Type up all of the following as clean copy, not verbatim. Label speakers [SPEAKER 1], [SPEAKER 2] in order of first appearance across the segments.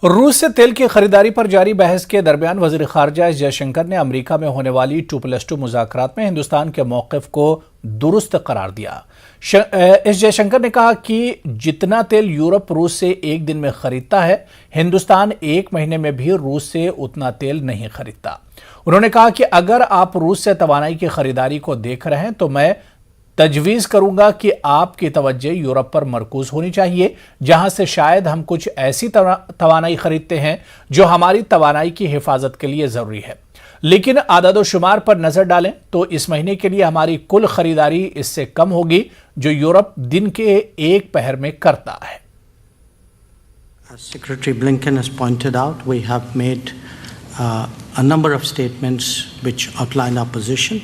[SPEAKER 1] रूस से तेल की खरीदारी पर जारी बहस के दरमियान वजीर खारजा एस जयशंकर ने अमेरिका में होने वाली 2+2 मुज़ाकरात में हिंदुस्तान के मौक़िफ़ को दुरुस्त करार दिया। एस जयशंकर ने कहा कि जितना तेल यूरोप रूस से एक दिन में खरीदता है, हिंदुस्तान एक महीने में भी रूस से उतना तेल नहीं खरीदता। उन्होंने कहा कि अगर आप रूस से तवानाई की खरीदारी को देख रहे हैं तो मैं तजवीज़ करूंगा कि आपकी तवज्जो यूरोप पर मरकूज होनी चाहिए, जहां से शायद हम कुछ ऐसी तवानाई खरीदते हैं जो हमारी तवानाई की हिफाजत के लिए ज़रूरी है। लेकिन आदाद-ओ-शुमार पर नज़र डालें तो इस महीने के लिए हमारी कुल खरीदारी इससे कम होगी जो यूरोप दिन के एक पहर में करता है।
[SPEAKER 2] As Secretary Blinken has pointed out, we have made a number of statements which outline our position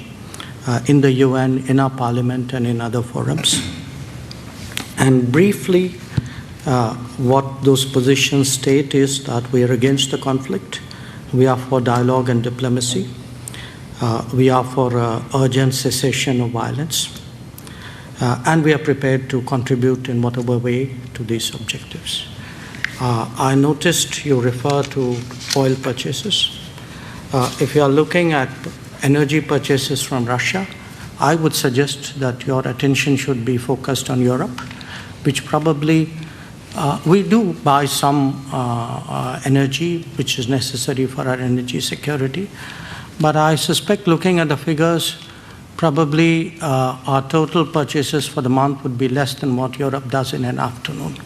[SPEAKER 2] in the UN, in our parliament and in other forums. And briefly, what those positions state is that we are against the conflict, we are for dialogue and diplomacy, we are for urgent cessation of violence, and we are prepared to contribute in whatever way to these objectives. I noticed you refer to oil purchases. If you are looking at energy purchases from Russia, I would suggest that your attention should be focused on Europe, which probably we do buy some energy which is necessary for our energy security. But I suspect, looking at the figures, probably our total purchases for the month would be less than what Europe does in an afternoon.